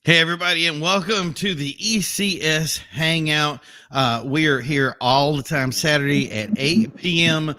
Hey, everybody, and welcome to the ECS Hangout. We are here all the time, Saturday at 8 p.m.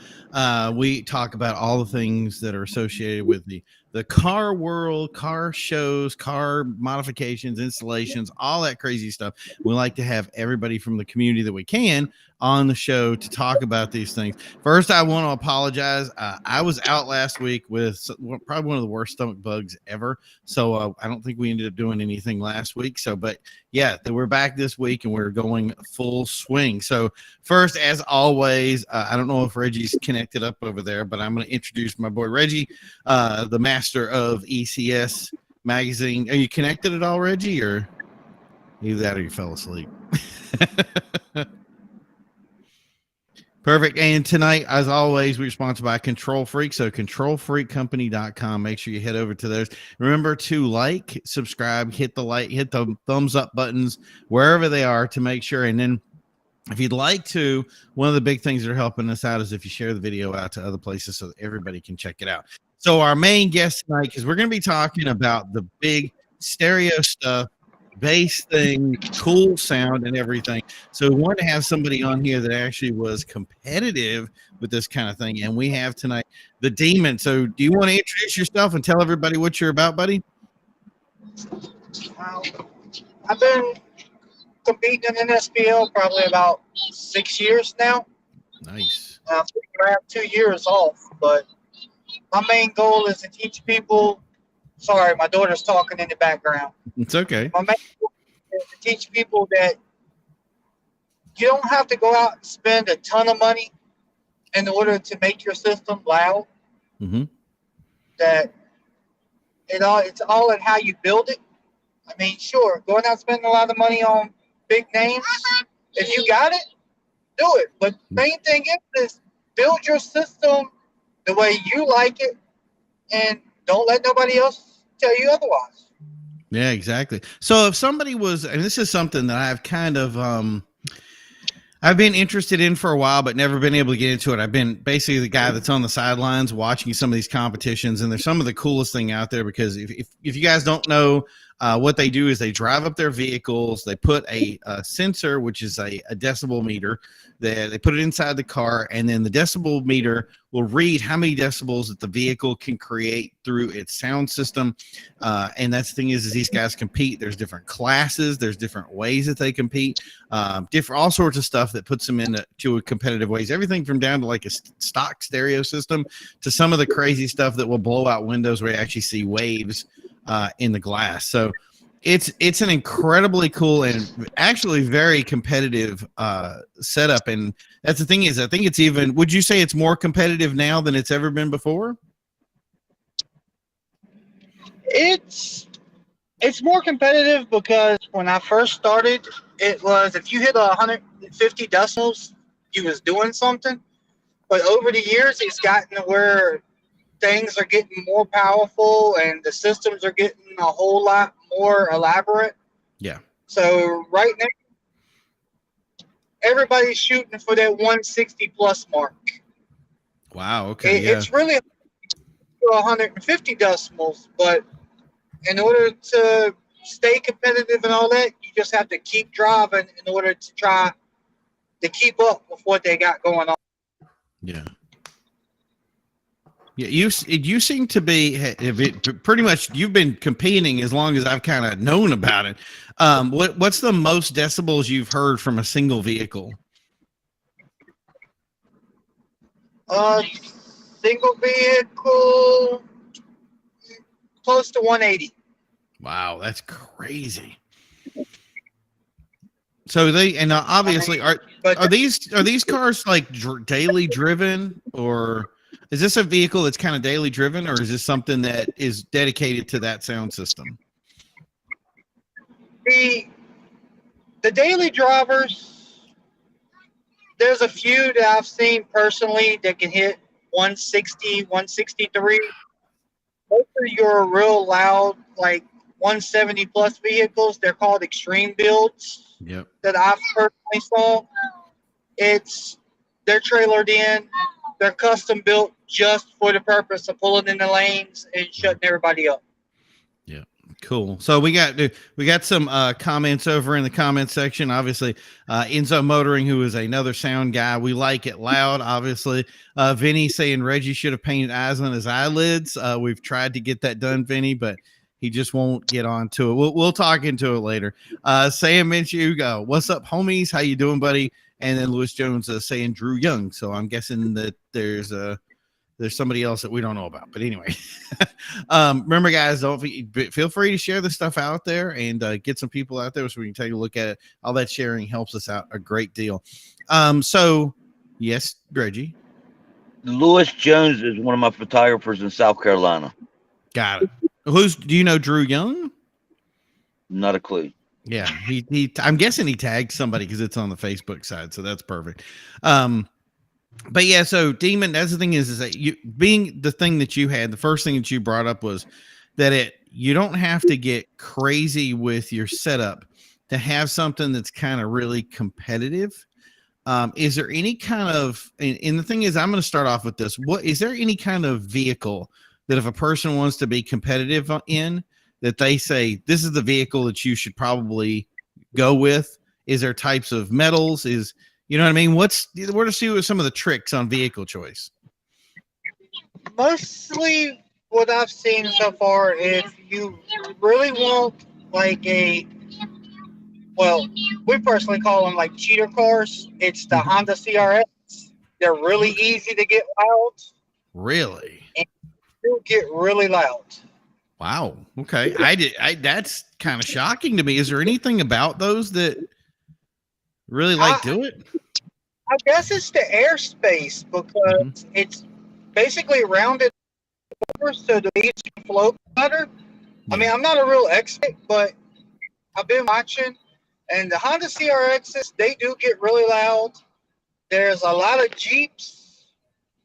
We talk about all the things that are associated with the car world, car shows, car modifications, installations, all that crazy stuff. We like to have everybody from the community that we can on the show to talk about these things. First, I want to apologize. I was out last week with probably one of the worst stomach bugs ever. So I don't think we ended up doing anything last week. So, but yeah, we're back this week and we're going full swing. So first, as always, I don't know if Reggie's connected up over there, but I'm going to introduce my boy Reggie, the master of ECS Magazine. Are you connected at all, Reggie, or either that or you fell asleep? Perfect. And tonight, as always, we're sponsored by Control Freak. So controlfreakcompany.com. Make sure you head over to those. Remember to like, subscribe, hit the thumbs up buttons wherever they are to make sure. And then if you'd like to, one of the big things that are helping us out is if you share the video out to other places so that everybody can check it out. So our main guest tonight, because we're going to be talking about the big stereo stuff, bass thing, cool sound and everything. So we wanted to have somebody on here that actually was competitive with this kind of thing. And we have tonight the Demon. So do you want to introduce yourself and tell everybody what you're about, buddy? I've been competing in NSPL probably about 6 years now. Nice. I have 2 years off, but my main goal is to teach people. Sorry, my daughter's talking in the background. It's okay. My main goal is to teach people that you don't have to go out and spend a ton of money in order to make your system loud. Mm-hmm. That it's all in how you build it. I mean, sure, going out and spending a lot of money on big names, if you got it, do it. But main thing is build your system the way you like it, and don't let nobody else tell you otherwise. Yeah, exactly. So if somebody was, and this is something that I've kind of, I've been interested in for a while, but never been able to get into it. I've been basically the guy that's on the sidelines watching some of these competitions, and they're some of the coolest thing out there because if you guys don't know, what they do is they drive up their vehicles, they put a sensor, which is a decibel meter, they put it inside the car, and then the decibel meter will read how many decibels that the vehicle can create through its sound system. And that's the thing is these guys compete. There's different classes, there's different ways that they compete, all sorts of stuff that puts them into competitive ways. Everything from down to like a stock stereo system to some of the crazy stuff that will blow out windows where you actually see waves in the glass. So it's an incredibly cool and actually very competitive setup. And that's the thing is, I think it's even, would you say it's more competitive now than it's ever been before? It's more competitive because when I first started, it was if you hit 150 decibels, you was doing something. But over the years, it's gotten to where things are getting more powerful and the systems are getting a whole lot more elaborate. Yeah. So right now, everybody's shooting for that 160 plus mark. Wow. Okay. It's really 150 decibels, but in order to stay competitive and all that, you just have to keep driving in order to try to keep up with what they got going on. Yeah. Yeah, you seem to be pretty much. You've been competing as long as I've kind of known about it. What's the most decibels you've heard from a single vehicle? Single vehicle, close to 180. Wow, that's crazy. So obviously are these cars like daily driven, or is this a vehicle that's kind of daily driven, or is this something that is dedicated to that sound system? The daily drivers, there's a few that I've seen personally that can hit 160, 163. Most of your real loud, like 170 plus vehicles, they're called extreme builds. Yep. That I've personally saw. They're trailered in. They're custom built just for the purpose of pulling in the lanes and shutting everybody up. Yeah. Cool. So we got some comments over in the comment section. Obviously, Enzo Motoring, who is another sound guy. We like it loud. Obviously, Vinnie saying Reggie should have painted eyes on his eyelids. We've tried to get that done, Vinnie, but he just won't get on to it. We'll talk into it later. Sam Minchugo, what's up, homies? How you doing, buddy? And then Lewis Jones saying Drew Young. So I'm guessing that there's somebody else that we don't know about. But anyway, remember, guys, feel free to share this stuff out there and get some people out there so we can take a look at it. All that sharing helps us out a great deal. So, yes, Reggie. Lewis Jones is one of my photographers in South Carolina. Got it. Do you know Drew Young? Not a clue. Yeah, I'm guessing he tagged somebody because it's on the Facebook side, so that's perfect. But yeah, so Demon, that's the thing is that you being the thing that you had, the first thing that you brought up was that you don't have to get crazy with your setup to have something that's kind of really competitive. Is there any kind of, and the thing is, I'm going to start off with this. Is there any kind of vehicle that if a person wants to be competitive in, that they say, this is the vehicle that you should probably go with? Is there types of metals? You know what I mean? Where to see some of the tricks on vehicle choice? Mostly what I've seen so far, if you really want like we personally call them like cheater cars. It's the Honda CRX. They're really easy to get loud. Really? And you get really loud. Wow. Okay. That's kind of shocking to me. Is there anything about those that really do it? I guess it's the airspace because it's basically rounded over so the beats can flow better. Yeah. I mean, I'm not a real expert, but I've been watching, and the Honda CRXs, they do get really loud. There's a lot of Jeeps,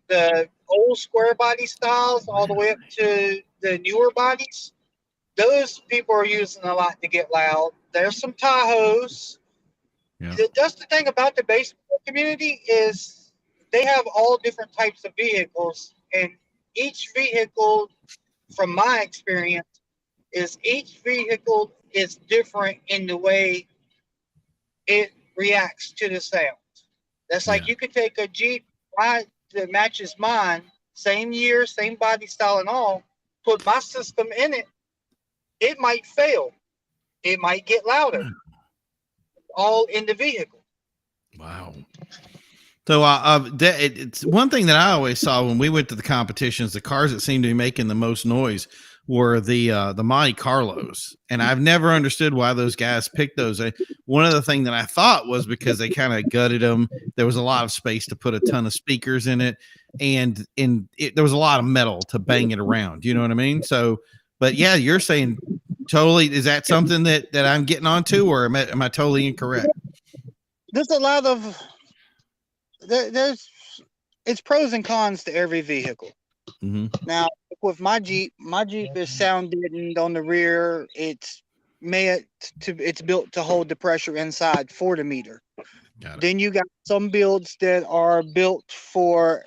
the old square body styles, all the way up to the newer bodies. Those people are using a lot to get loud. There's some Tahoes. Yeah. That's the thing about the baseball community is they have all different types of vehicles, and each vehicle, from my experience, each vehicle is different in the way it reacts to the sound. That's like you could take a Jeep that matches mine, same year, same body style and all, put my system in it, it might fail. It might get louder. All in the vehicle. Wow. So it's one thing that I always saw when we went to the competitions, the cars that seemed to be making the most noise were the Monte Carlos. And I've never understood why those guys picked those. One of the things that I thought was because they kind of gutted them. There was a lot of space to put a ton of speakers in it. And there was a lot of metal to bang it around. You know what I mean? So, but yeah, you're saying totally. Is that something that I'm getting onto, or am I totally incorrect? There's a lot of it's pros and cons to every vehicle. Mm-hmm. Now, with my Jeep is sound deadened on the rear. It's built to hold the pressure inside for the meter. Then you got some builds that are built for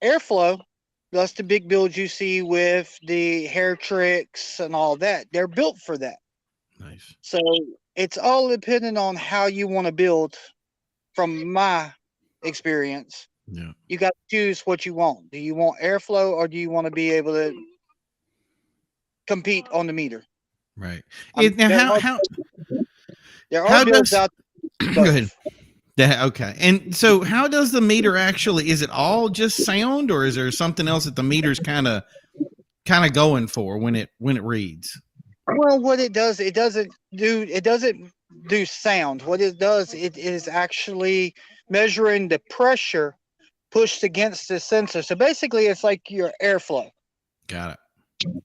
airflow. That's the big builds you see with the hair tricks and all that. They're built for that. Nice. So it's all dependent on how you want to build. From my experience, you got to choose what you want. Do you want airflow, or do you want to be able to compete on the meter? Right. Now, there are builds out. Go ahead. Okay. And so how does the meter actually, is it all just sound, or is there something else that the meter's kind of going for when it reads? Well, what it does, it doesn't do sound. What it does, it is actually measuring the pressure pushed against the sensor. So basically it's like your airflow. Got it.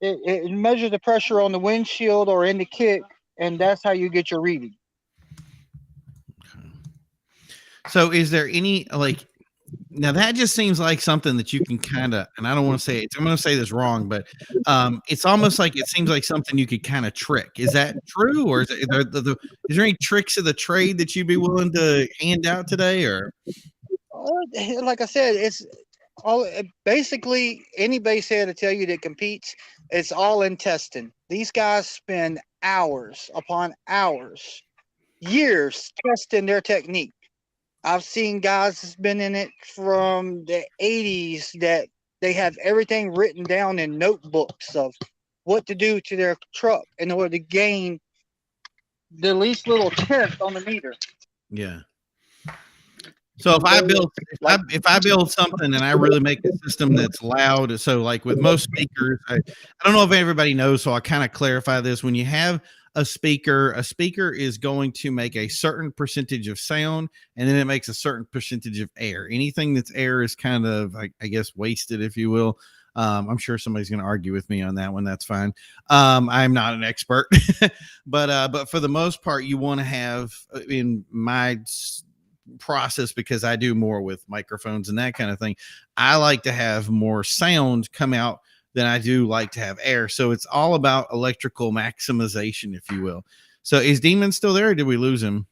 It measures the pressure on the windshield or in the kick, and that's how you get your reading. Okay. So is there any, like, now that just seems like something that you can kind of, and I don't want to say it, I'm going to say this wrong, but it's almost like it seems like something you could kind of trick. Is that true? Or is there any tricks of the trade that you'd be willing to hand out today? Or like I said, Basically any bass head to tell you that competes, it's all in testing. These guys spend hours upon hours, years testing their technique. I've seen guys that's been in it from the 80s that they have everything written down in notebooks of what to do to their truck in order to gain the least little tenth on the meter. Yeah. So if I build something and I really make a system that's loud, so like with most speakers, I don't know if everybody knows, so I kind of clarify this. When you have a speaker is going to make a certain percentage of sound, and then it makes a certain percentage of air. Anything that's air is kind of, I guess, wasted, if you will. I'm sure somebody's going to argue with me on that one. That's fine. I'm not an expert, but for the most part, you want to have, in my process, because I do more with microphones and that kind of thing, I like to have more sound come out than I do like to have air. So it's all about electrical maximization, if you will. So is Demon still there, or did we lose him?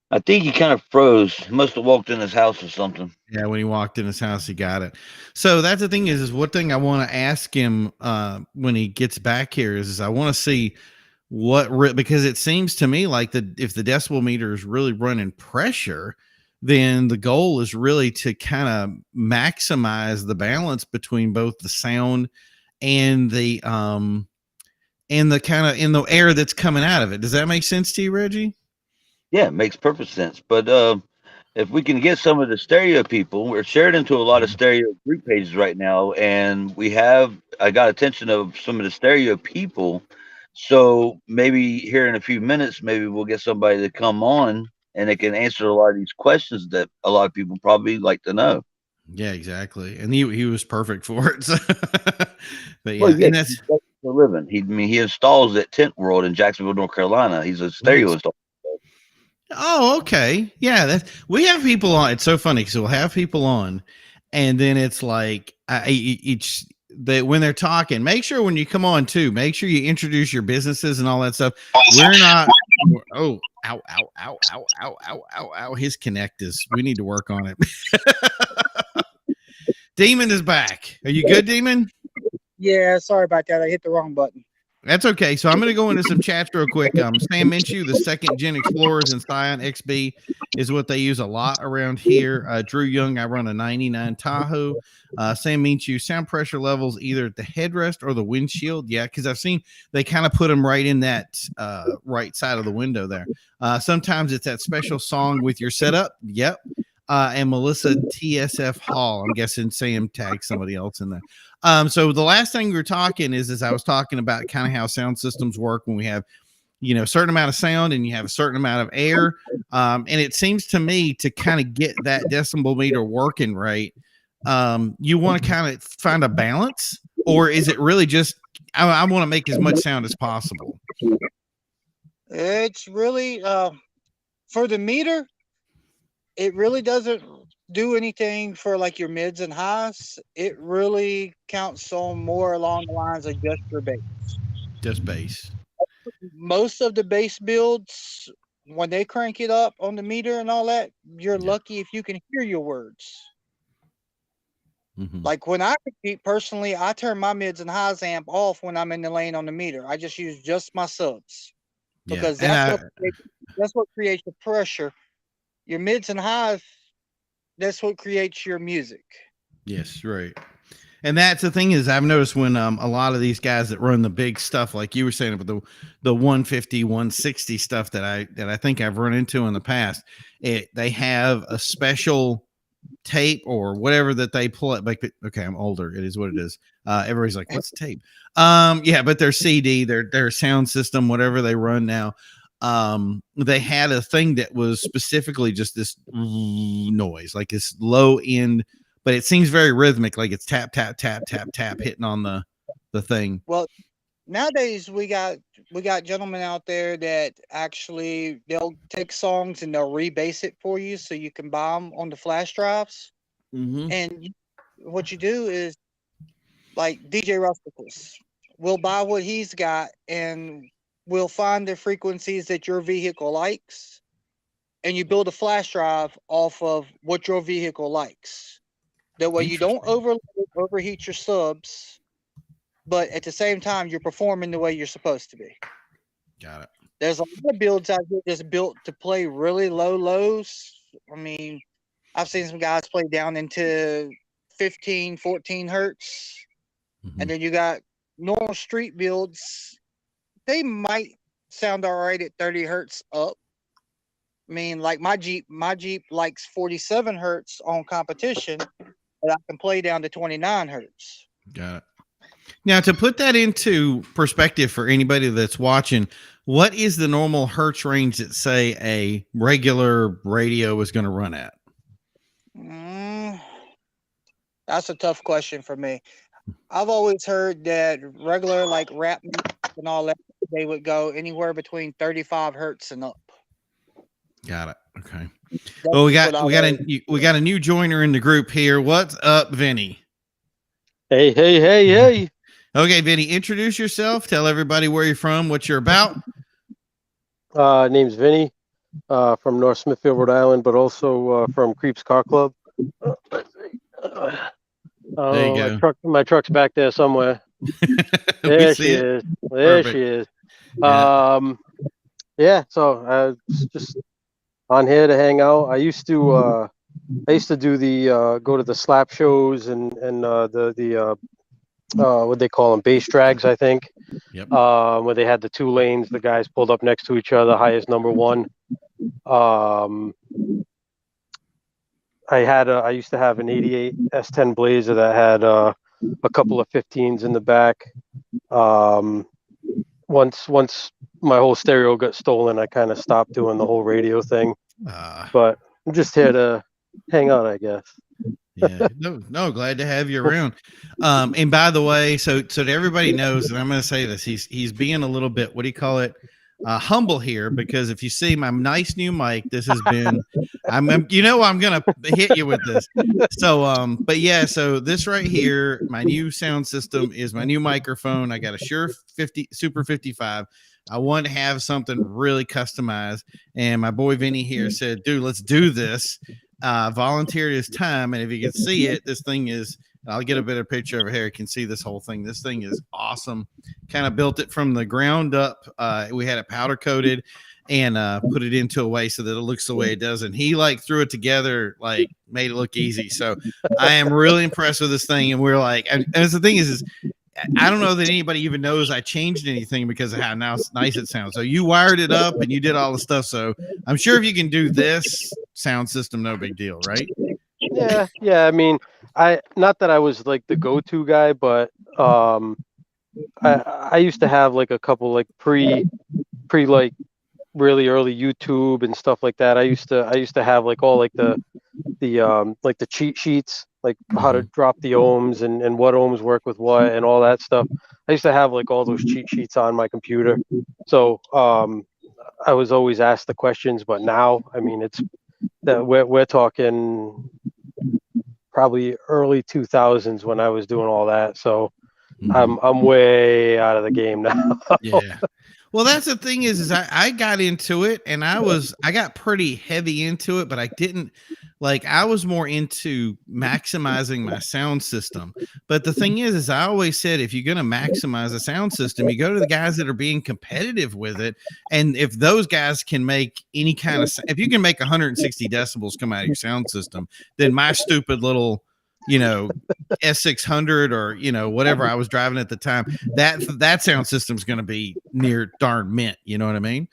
I think he kind of froze. He must have walked in his house or something. Yeah, when he walked in his house, he got it. So that's the thing is what thing I want to ask him when he gets back here is I want to see because it seems to me like if the decibel meter is really running pressure, then the goal is really to kind of maximize the balance between both the sound and the kind of in the air that's coming out of it. Does that make sense to you, Reggie? Yeah, it makes perfect sense. But if we can get some of the stereo people, we're shared into a lot of stereo group pages right now, and I got attention of some of the stereo people. So maybe here in a few minutes, maybe we'll get somebody to come on and they can answer a lot of these questions that a lot of people probably like to know. Yeah, exactly. And he was perfect for it. So, but yeah, Well, yeah, and he does it for a living. He installs at Tint World in Jacksonville, North Carolina. He's a stereo installer. oh, okay. Yeah, we have people on. It's so funny. So we'll have people on, and then it's like when they're talking, make sure when you come on too, make sure you introduce your businesses and all that stuff. We're not. Oh, ow, ow, ow, ow, ow, ow, ow, ow. His connect we need to work on it. Demon is back. Are you good, Demon? Yeah, sorry about that. I hit the wrong button. That's okay. So I'm going to go into some chats real quick. Sam Minshew, the second gen Explorers and Scion XB is what they use a lot around here. Drew Young, I run a 99 Tahoe. Sam Minshew, sound pressure levels either at the headrest or the windshield. Yeah, because I've seen they kind of put them right in that right side of the window there. Sometimes it's that special song with your setup. Yep. And Melissa TSF Hall. I'm guessing Sam tagged somebody else in there. So the last thing we were talking is I was talking about kind of how sound systems work when we have, a certain amount of sound and you have a certain amount of air. And it seems to me to kind of get that decibel meter working right, you want to kind of find a balance, or is it really just, I want to make as much sound as possible? It's really, for the meter, it really doesn't do anything for like your mids and highs. It really counts on more along the lines of just your bass. Just bass. Most of the bass builds, when they crank it up on the meter and all that, you're lucky if you can hear your words. Mm-hmm. Like when I compete personally, I turn my mids and highs amp off when I'm in the lane on the meter. I just use just my subs because that's what creates the pressure. Your mids and highs, that's what creates your music. Yes, right. And that's the thing is I've noticed when a lot of these guys that run the big stuff, like you were saying about the 150, 160 stuff that I think I've run into in the past, they have a special tape or whatever that they pull it. Like, okay, I'm older. It is what it is. Everybody's like, what's the tape? Yeah, but their CD, their sound system, whatever they run now. They had a thing that was specifically just this noise, like this low end, but it seems very rhythmic, like it's tap, tap, tap, tap, tap hitting on the thing. Well, nowadays we got gentlemen out there that actually they'll take songs and they'll rebase it for you so you can buy them on the flash drives. Mm-hmm. And what you do is like DJ Rusticles, we'll buy what he's got and we'll find the frequencies that your vehicle likes, and you build a flash drive off of what your vehicle likes. That way you don't overheat your subs, but at the same time you're performing the way you're supposed to be. Got it. There's a lot of builds out there that's built to play really low lows. I mean, I've seen some guys play down into 15, 14 hertz. Mm-hmm. And then you got normal street builds. They might sound all right at 30 hertz up. I mean, like my Jeep likes 47 hertz on competition, but I can play down to 29 hertz. Got it. Now, to put that into perspective for anybody that's watching, what is the normal hertz range that, say, a regular radio is going to run at? That's a tough question for me. I've always heard that regular, like rap and all that, they would go anywhere between 35 hertz and up. Got it. Okay. Well, we got a new joiner in the group here. What's up, Vinnie? Hey. Okay, Vinnie, introduce yourself. Tell everybody where you're from, what you're about. Name's Vinnie, from North Smithfield, Rhode Island, but also from Creeps Car Club. There you go. My truck's back there somewhere. There she is. Yeah, so I was just on here to hang out. I used to do the go to the slap shows and the what they call them, bass drags, I think. Yep. Where they had the two lanes, the guys pulled up next to each other, highest number one. I used to have an 88 S10 Blazer that had a couple of 15s in the back. Once my whole stereo got stolen, I kind of stopped doing the whole radio thing. But I'm just here to hang out, I guess. Yeah, no, glad to have you around. And by the way, so that everybody knows, and I'm going to say this, he's being a little bit, what do you call it? Humble here, because if you see my nice new mic, this has been, I'm going to hit you with this. So, but yeah, so this right here, my new sound system is my new microphone. I got a Shure Super 55. I want to have something really customized. And my boy Vinnie here said, dude, let's do this. Volunteered his time. And if you can see it, this thing is, I'll get a better picture over here. You can see this whole thing. This thing is awesome. Kind of built it from the ground up. We had it powder coated and put it into a way so that it looks the way it does. And he threw it together, made it look easy. So I am really impressed with this thing. And we're and the thing is I don't know that anybody even knows I changed anything because of how nice it sounds. So you wired it up and you did all the stuff. So I'm sure if you can do this sound system, no big deal, right? Yeah. I mean, not that I was the go-to guy, but I used to have a couple pre really early YouTube and stuff like that. I used to have all the cheat sheets, how to drop the ohms and what ohms work with what and all that stuff. I used to have all those cheat sheets on my computer. So I was always asked the questions, but now, I mean, it's that we're talking probably early 2000s when I was doing all that. So I'm way out of the game now. Yeah. Well, that's the thing is I got into it and I got pretty heavy into it, but I didn't I was more into maximizing my sound system. But the thing is I always said, if you're going to maximize a sound system, you go to the guys that are being competitive with it. And if those guys can make any kind of, if you can make 160 decibels come out of your sound system, then my stupid little, S600 or, whatever I was driving at the time, that sound system's going to be near darn mint. You know what I mean?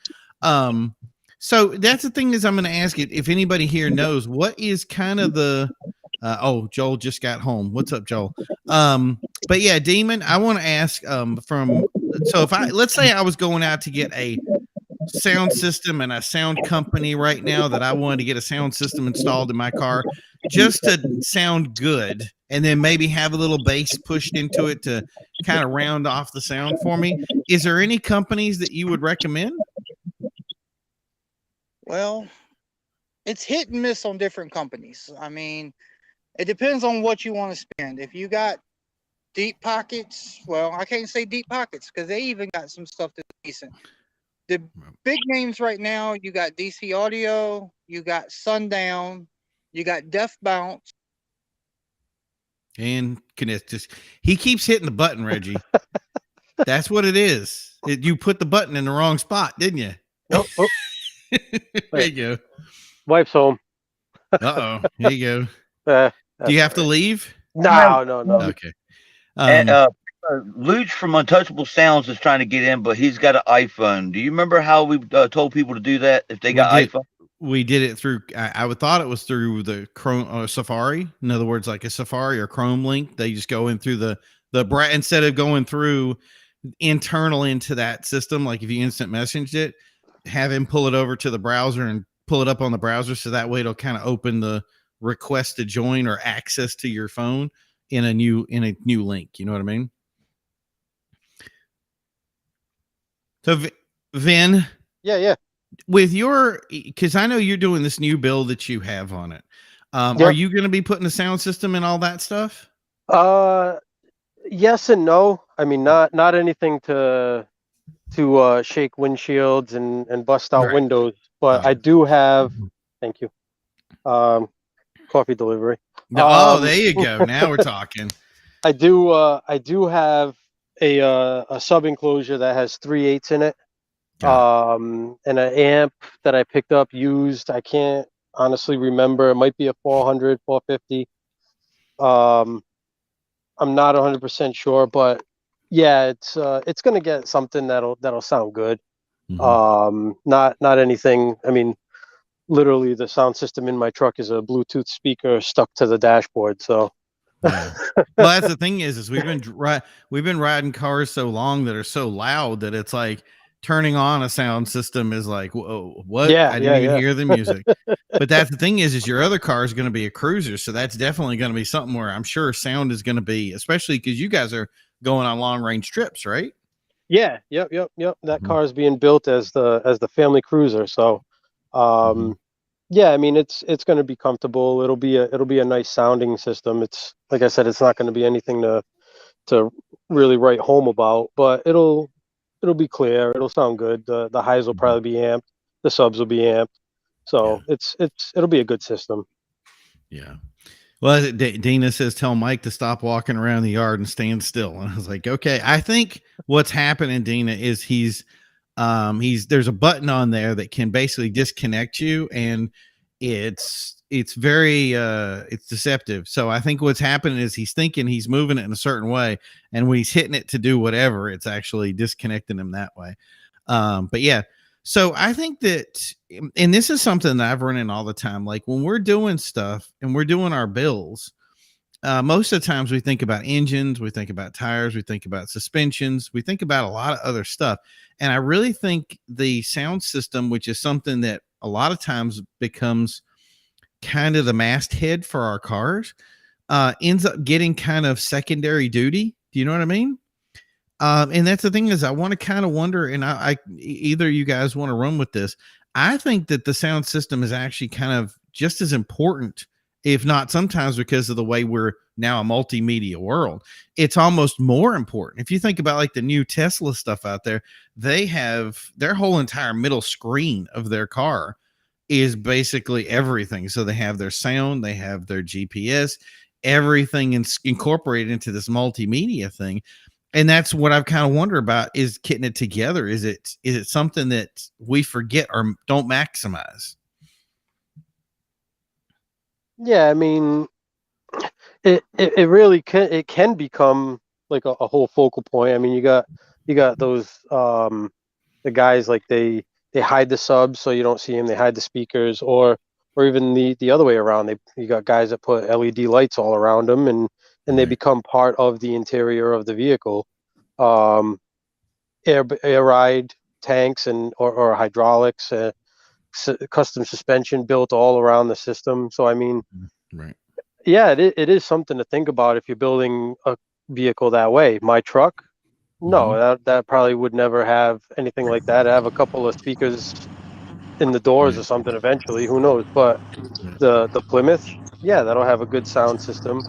So that's the thing is I'm going to ask you if anybody here knows what is kind of the, Joel just got home. What's up, Joel? But yeah, Demon, I want to ask, let's say I was going out to get a sound system and a sound company right now that I wanted to get a sound system installed in my car just to sound good. And then maybe have a little bass pushed into it to kind of round off the sound for me. Is there any companies that you would recommend? Well, it's hit and miss on different companies. I mean, it depends on what you want to spend. If you got deep pockets, well, I can't say deep pockets because they even got some stuff that's decent. The big names right now, you got DC Audio, you got Sundown, you got Def Bounce. And he keeps hitting the button, Reggie. That's what it is. You put the button in the wrong spot, didn't you? Nope. Oh, there you go. wife's home. Uh-oh. Here you go. Do you have to leave? No. Okay. Luech from Untouchablesounds is trying to get in, but he's got an iPhone. Do you remember how we told people to do that if they got iPhone? We did it through. I would thought it was through the Chrome Safari. In other words, like a Safari or Chrome link. They just go in through the instead of going through internal into that system. Like if you instant messaged it, have him pull it over to the browser and pull it up on the browser, so that way it'll kind of open the request to join or access to your phone in a new link. You know what I mean? So, Vin. Yeah. With your, because I know you're doing this new build that you have on it. Yep. Are you going to be putting a sound system and all that stuff? Yes and no. I mean, not anything to shake windshields and bust out windows, but I do have. Thank you. Coffee delivery. No, there you go. Now we're talking. I do have a sub enclosure that has 3/8 in it. And an amp that I picked up used. I can't honestly remember. It might be a 400, 450. I'm not 100% sure, but yeah, it's gonna get something that'll sound good. Mm-hmm. Not anything. I mean, literally the sound system in my truck is a Bluetooth speaker stuck to the dashboard. So. Yeah. Well, that's the thing is we've been riding cars so long that are so loud that it's like turning on a sound system is like, whoa, what? Yeah, I didn't even hear the music. But that's the thing is your other car is going to be a cruiser. So that's definitely going to be something where I'm sure sound is going to be, especially because you guys are going on long range trips, right? Yeah. Yep. That car is being built as the family cruiser. So, yeah, I mean, it's going to be comfortable. It'll be a nice sounding system. It's like I said, it's not going to be anything to really write home about, but it'll be clear. It'll sound good. The highs will probably be amped. The subs will be amped. So it'll be a good system. Yeah. Well, Dina says, tell Mike to stop walking around the yard and stand still. And I was like, okay. I think what's happening, Dina, is there's a button on there that can basically disconnect you, and it's very it's deceptive. So I think what's happening is he's thinking he's moving it in a certain way, and when he's hitting it to do whatever, it's actually disconnecting him that way. But yeah, so I think that, and this is something that I've run in all the time, like when we're doing stuff and we're doing our builds, most of the times we think about engines, we think about tires, we think about suspensions, we think about a lot of other stuff. And I really think the sound system, which is something that a lot of times becomes kind of the masthead for our cars, ends up getting kind of secondary duty. Do you know what I mean? And that's the thing is I want to kind of wonder, and I either you guys want to run with this. I think that the sound system is actually kind of just as important, if not sometimes because of the way we're now a multimedia world, it's almost more important. If you think about like the new Tesla stuff out there, they have their whole entire middle screen of their car is basically everything. So they have their sound, they have their GPS, everything incorporated into this multimedia thing. And that's what I've kind of wondered about, is getting it together. Is it something that we forget or don't maximize? Yeah, I mean, it really can become like a whole focal point. I mean, you got those the guys, like they hide the subs so you don't see them. They hide the speakers, or even the other way around. You got guys that put LED lights all around them, and they become part of the interior of the vehicle. Air ride tanks or hydraulics. Custom suspension built all around the system. So I mean, yeah, it is something to think about if you're building a vehicle that way. My truck, no, that probably would never have anything like that. I have a couple of speakers in the doors or something eventually, who knows, but the Plymouth, yeah, that'll have a good sound system.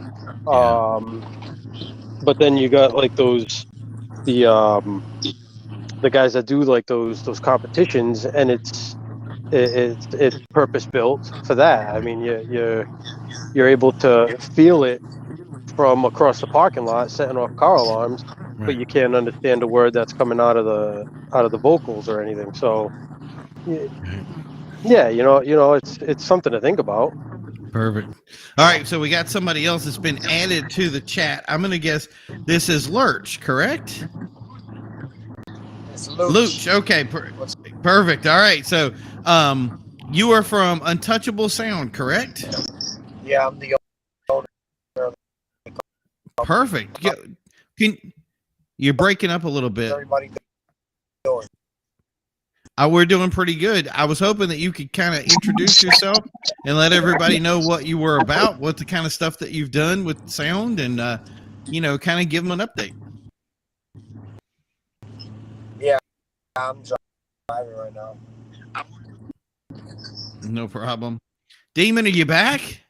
But then you got like the the guys that do like those competitions, and it's purpose built for that. I mean, you're able to feel it from across the parking lot, setting off car alarms, but Right. you can't understand the word that's coming out of the vocals or anything. So, yeah, it's something to think about. Perfect. All right, so we got somebody else that's been added to the chat. I'm going to guess this is Lurch, correct? It's Luech. Luech. Okay, perfect. All right, so you are from Untouchable Sound, correct? Yeah, I'm the owner of Perfect. You're breaking up a little bit. everybody doing. We're doing pretty good. I was hoping that you could kind of introduce yourself and let everybody know what you were about, what the kind of stuff that you've done with sound, and kind of give them an update. Yeah, I'm driving right now. No problem. Demon, are you back?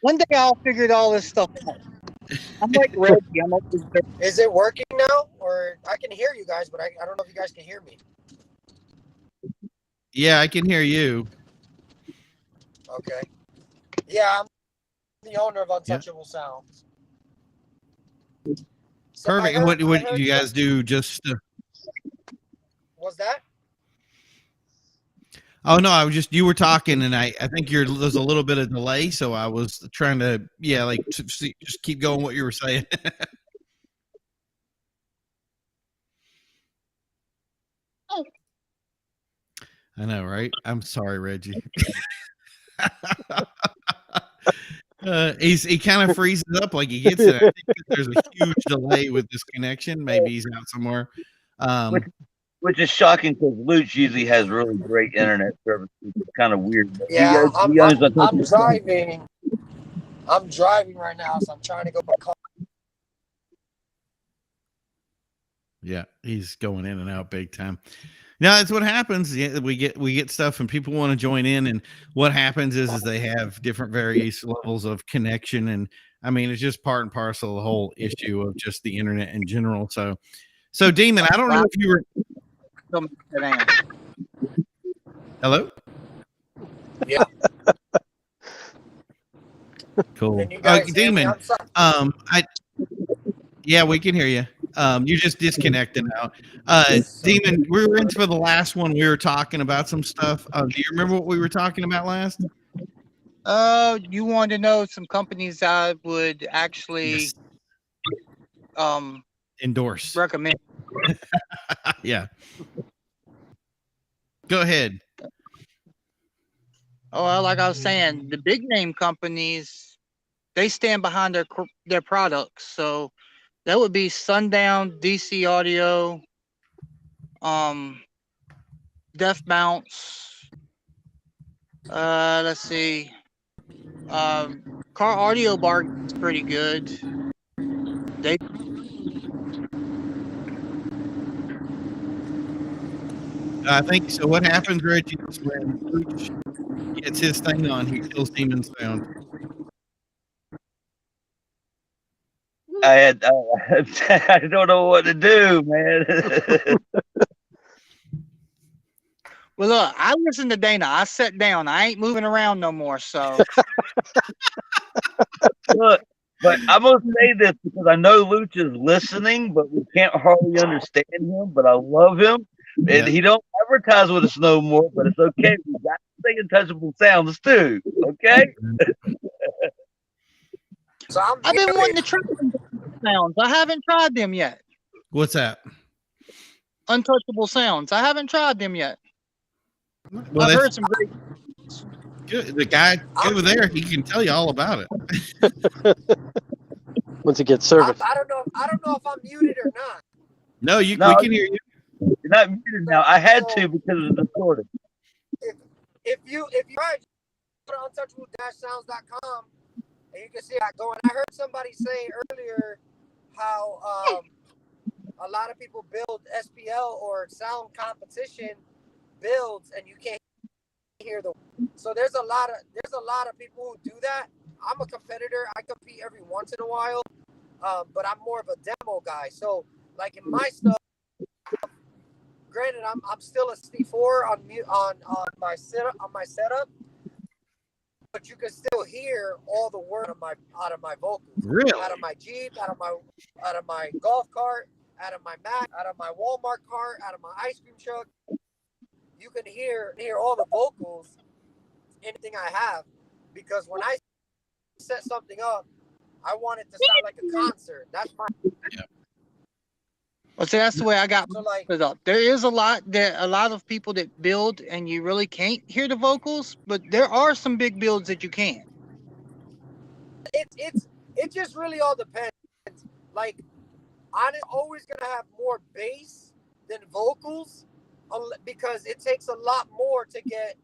One day I'll figure all this stuff out. I'm like Reggie. I'm always there. Is it working now? Or I can hear you guys, but I don't know if you guys can hear me. Yeah, I can hear you. Okay. Yeah, I'm the owner of Untouchable Sounds. So Perfect. And what do you guys do? Just was that? oh no, you were talking, and I think there's a little bit of delay, so I was trying to just keep going what you were saying. I know, right? I'm sorry, Reggie. He kind of freezes up like he gets it. I think there's a huge delay with this connection. Maybe he's out somewhere. Which is shocking because Luech usually has really great internet service. It's kind of weird. Yeah, I'm driving. I'm driving right now, so I'm trying to go back home. Yeah, he's going in and out big time. Now that's what happens. Yeah, we get stuff and people want to join in, and what happens is they have different various levels of connection, and I mean it's just part and parcel of the whole issue of just the internet in general. So Demon, I don't know if you were. Hello. Yeah. Cool. Can you guys hear me? Demon. Yeah, we can hear you. You're just disconnected now. Demon, we were in for the last one. We were talking about some stuff. Do you remember what we were talking about last? You wanted to know some companies I would actually endorse, recommend. Yeah. Go ahead. Oh, well, like I was saying, the big name companies, they stand behind their products. So that would be Sundown, DC Audio, Def Bounce. Let's see. Car Audio Bar is pretty good. I think so. What happens, Reggie, is when Luech gets his thing on, he kills Demon Sound. I don't know what to do, man. Well, look, I listen to Dana. I sit down. I ain't moving around no more. So Look, but I'm gonna say this because I know Luech is listening, but we can't hardly understand him. But I love him, and he don't advertise with us no more. But it's okay. We got to sing Untouchable Sounds too. Okay. So I've been wanting to try sounds. I haven't tried them yet. What's that? Untouchable Sounds. I haven't tried them yet. Well, I've heard some great. Good. The guy over there, he can tell you all about it. Once it gets service. I don't know if I'm muted or not. No, we can hear you. You're not muted now. I had to because of the distorted. If you go to untouchable-sounds.com and you can see that going. I heard somebody say earlier how a lot of people build SPL or sound competition builds and you can't hear the. So there's a lot of people who do that. I'm a competitor. I compete every once in a while, but I'm more of a demo guy. So like in my stuff, granted, I'm still a 64 on my setup, but you can still hear all the word out of my vocals, Really? out of my Jeep, out of my golf cart, out of my Mac, out of my Walmart cart, out of my ice cream truck. You can hear all the vocals, anything I have, because when I set something up, I want it to sound like a concert. That's my. Yeah. Well, see, that's the way I got So like, it up. There is a lot of people that build and you really can't hear the vocals, but there are some big builds that you can. it just really all depends. Like, I'm always gonna have more bass than vocals, because it takes a lot more to get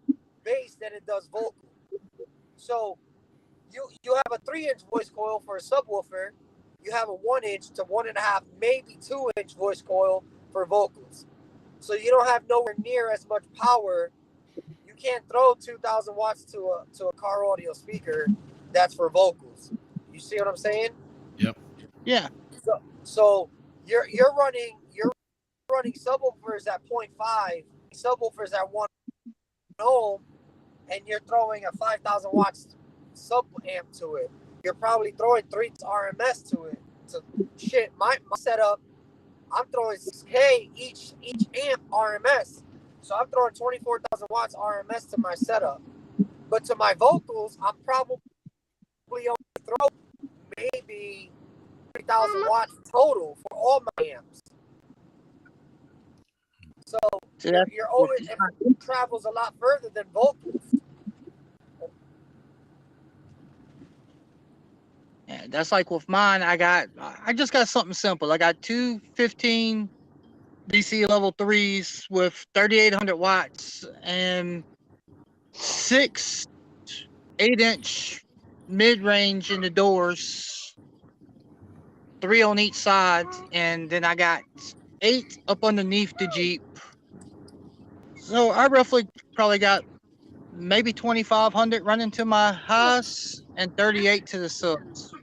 bass than it does vocal. So you have a 3-inch voice coil for a subwoofer. You have a 1-inch to 1.5, maybe 2-inch voice coil for vocals. So you don't have nowhere near as much power. You can't throw 2,000 watts to a car audio speaker that's for vocals. You see what I'm saying? Yep. Yeah. So you're running subwoofers at 0.5, subwoofers at 1 ohm, and you're throwing a 5,000 watts sub amp to it. You're probably throwing 3 RMS to it. So shit, my setup, I'm throwing 6K each amp RMS. So I'm throwing 24,000 watts RMS to my setup. But to my vocals, I'm probably only throw maybe 3,000 watts total for all my amps. So you're always, it travels a lot further than vocals. Yeah, that's like with mine. I just got something simple. I got 2 15 DC level 3s with 3,800 watts and 6 8-inch mid-range in the doors, 3 on each side, and then I got 8 up underneath the Jeep. So I roughly probably got maybe 2,500 running to my highs and 38 to the subs.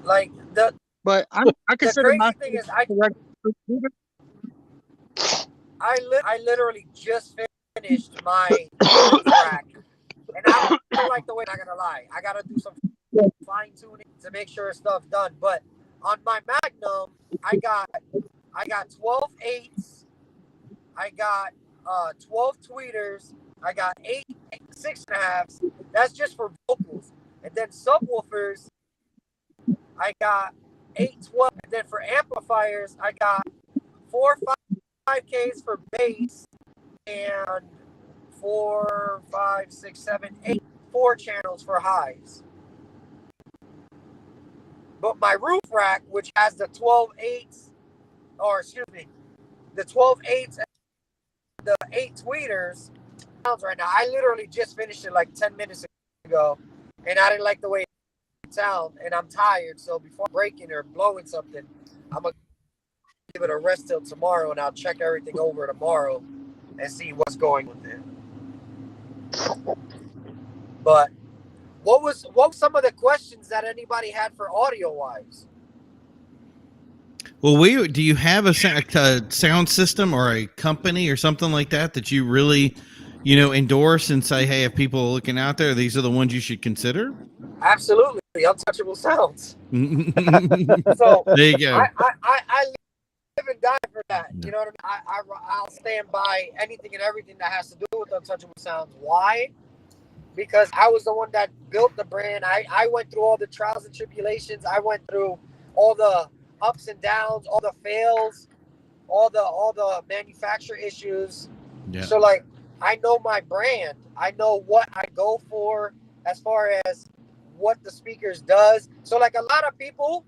Like But I consider crazy thing is I literally just finished my track, and I don't like the way. Not gonna lie, I gotta do some fine tuning to make sure stuff's done. But on my Magnum, I got 12 8s, I got 12 tweeters, I got 8 6.5s. That's just for vocals, and then subwoofers, I got 8 12, and then for amplifiers, I got 4 5Ks for bass and 4 5 6 7 8 4 channels for highs. But my roof rack, which has the 12 8s, or excuse me, the 12 8s and the 8 tweeters, sounds right now. I literally just finished it like 10 minutes ago, and I didn't like the way it sounded, and I'm tired. So before breaking or blowing something, I'm gonna give it a rest till tomorrow, and I'll check everything over tomorrow and see what's going with it. But what was some of the questions that anybody had for audio wise? Well, do you have a sound system or a company or something like that you really, endorse and say, hey, if people are looking out there, these are the ones you should consider? Absolutely, Untouchable Sounds. So there you go. I live and die for that. You know what I mean? I'll stand by anything and everything that has to do with Untouchable Sounds. Why? Because I was the one that built the brand. I went through all the trials and tribulations. I went through all the ups and downs, all the fails, all the manufacturer issues. Yeah. So like, I know my brand. I know what I go for as far as what the speakers does. So like, a lot of people,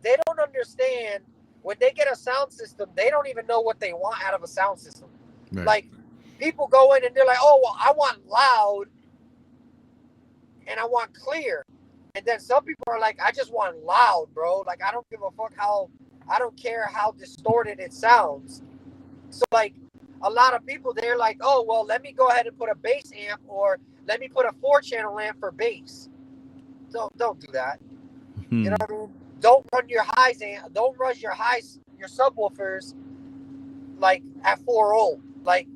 they don't understand when they get a sound system, they don't even know what they want out of a sound system. Right. Like, people go in and they're like, oh, well, I want loud and I want clear. And then some people are like, I just want loud, bro. Like, I don't give a fuck I don't care how distorted it sounds. So like, a lot of people, they're like, oh, well, let me go ahead and put a bass amp, or let me put a 4-channel amp for bass. Don't do that. You know what I mean? don't run your highs your subwoofers like at 4.0. Like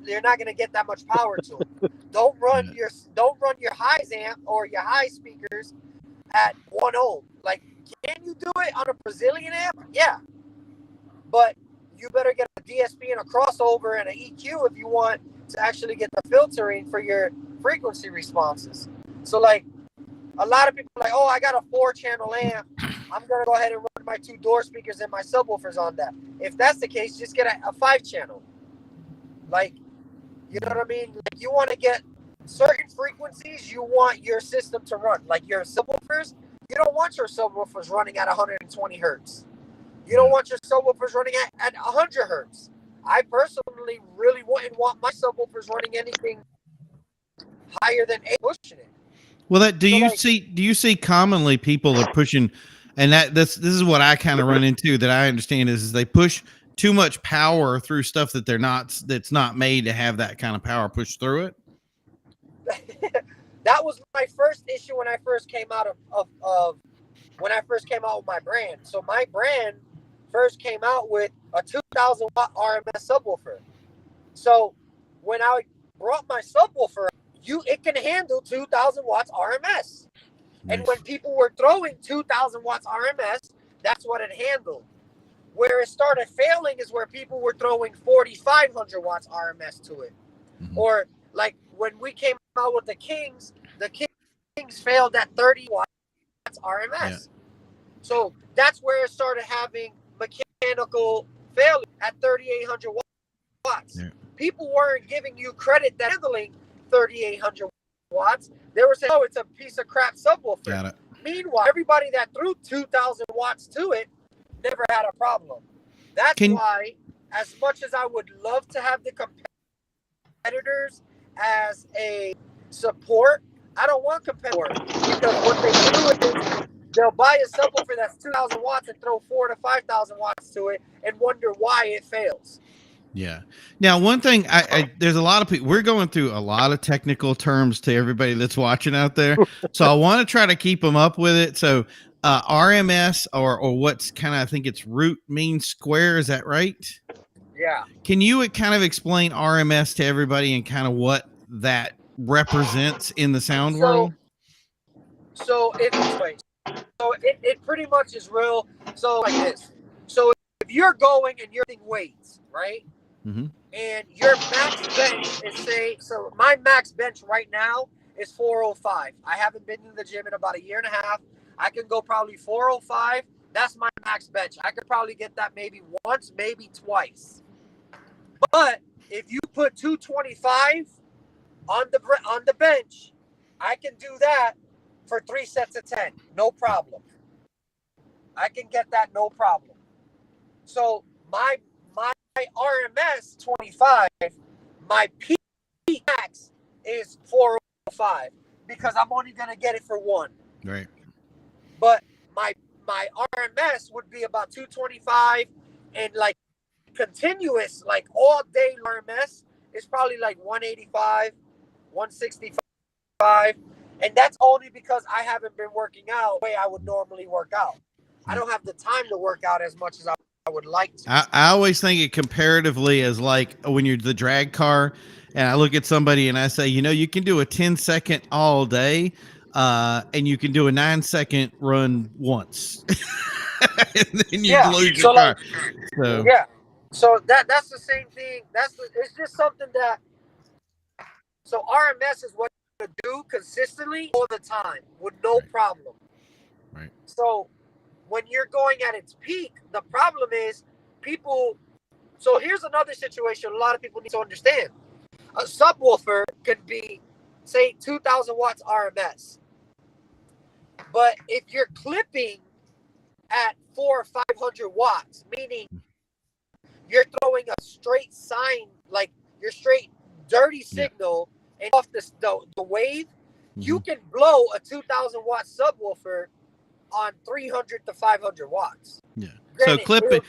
you're not gonna get that much power to them. Don't run your highs amp or your high speakers at 1 ohm. Like, can you do it on a Brazilian amp? Yeah, but you better get a DSP and a crossover and an EQ if you want to actually get the filtering for your frequency responses. So like a lot of people are like, oh, I got a 4-channel amp, I'm gonna go ahead and run my 2 door speakers and my subwoofers on that. If that's the case, just get a 5-channel. Like, you know what I mean? Like, you want to get certain frequencies you want your system to run. Like your subwoofers, you don't want your subwoofers running at 120 hertz. You don't want your subwoofers running at 100 hertz. I personally really wouldn't want my subwoofers running anything higher than 8, pushing it. Well, do you see commonly people are pushing, and this is what I kind of run into that I understand is they push too much power through stuff that's not made to have that kind of power pushed through it. That was my first issue when I first came out when I first came out with my brand. So my brand first came out with a 2,000 watt RMS subwoofer. So when I brought my subwoofer, it can handle 2,000 watts RMS. Nice. And when people were throwing 2,000 watts RMS, that's what it handled. Where it started failing is where people were throwing 4,500 watts RMS to it. Mm-hmm. Or like when we came out with the Kings failed at 30 watts RMS. Yeah. So that's where it started having mechanical failure at 3,800 watts. Yeah. People weren't giving you credit that handling 3,800 watts. They were saying, oh, it's a piece of crap subwoofer. Got it. Meanwhile, everybody that threw 2,000 watts to it never had a problem. That's why, as much as I would love to have the competitors as a support, I don't want competitors, because what they do is they'll buy a subwoofer that's 2,000 watts and throw 4,000 to 5,000 watts to it and wonder why it fails. Yeah. Now, one thing, there's a lot of people, we're going through a lot of technical terms to everybody that's watching out there. So I want to try to keep them up with it. So RMS or what's kind of, I think it's root means square. Is that right? Yeah. Can you kind of explain RMS to everybody and kind of what that represents in the sound world? So it pretty much is real. So like this. So if you're going and you're doing weights, right? Mm-hmm. And your max bench is my max bench right now is 405. I haven't been in the gym in about a year and a half. I can go probably 405. That's my max bench. I could probably get that maybe once, maybe twice. But if you put 225 on the bench, I can do that for 3 sets of 10. No problem. I can get that no problem. So my RMS 25, my peak max is 405 because I'm only gonna get it for one. Right. But my RMS would be about 225, and like continuous, like all day RMS is probably like 185, 165, and that's only because I haven't been working out the way I would normally work out. I don't have the time to work out as much as I would like to. I always think it comparatively as like when you're the drag car and I look at somebody and I say, you can do a 10-second all day and you can do a 9-second run once. And then you lose your car. So that's the same thing. It's just something that, so RMS is what you do consistently all the time with no problem. Right. So when you're going at its peak, the problem is so here's another situation a lot of people need to understand. A subwoofer could be, say, 2,000 watts RMS. But if you're clipping at 400 or 500 watts, meaning you're throwing a straight sine, like your straight dirty signal and off the wave, you can blow a 2,000 watt subwoofer on 300 to 500 watts. Yeah. Granted, So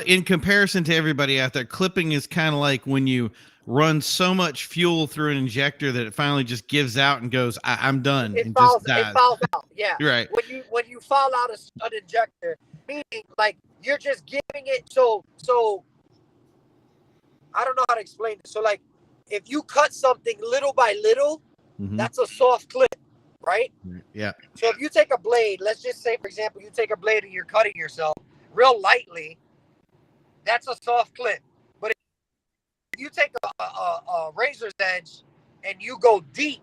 in comparison to everybody out there, clipping is kind of like when you run so much fuel through an injector that it finally just gives out and goes, I'm done. It and falls. just dies. It falls out. Yeah. Right. When you fall out of an injector, meaning like you're just giving it. So I don't know how to explain it. So like if you cut something little by little, that's a soft clip, right? Yeah. So if you take a blade, let's just say, for example, you take a blade and you're cutting yourself real lightly, that's a soft clip. But if you take a razor's edge and you go deep,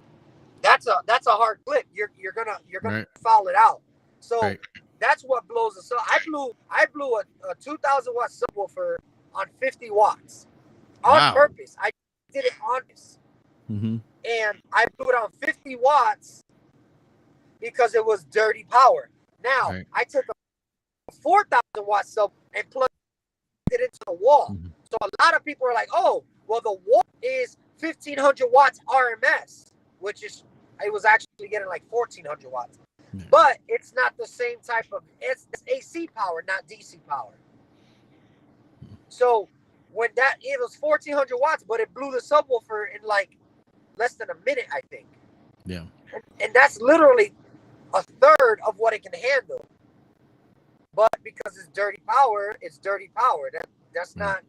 that's a hard clip. You're gonna right. foul it out. So right. that's what blows us up. I blew a 2,000 watt subwoofer on 50 watts on purpose. I did it on purpose. And I blew it on 50 watts because it was dirty power. Now, I took a 4,000 watt sub and plugged it into the wall. So a lot of people are like, oh, well, the wall is 1,500 watts RMS, which is, it was actually getting like 1,400 watts. But it's not the same type of, it's AC power, not DC power. So when it was 1,400 watts, but it blew the subwoofer in like less than a minute, I think. Yeah. And that's literally a third of what it can handle. But because it's dirty power, it's dirty power. That's not,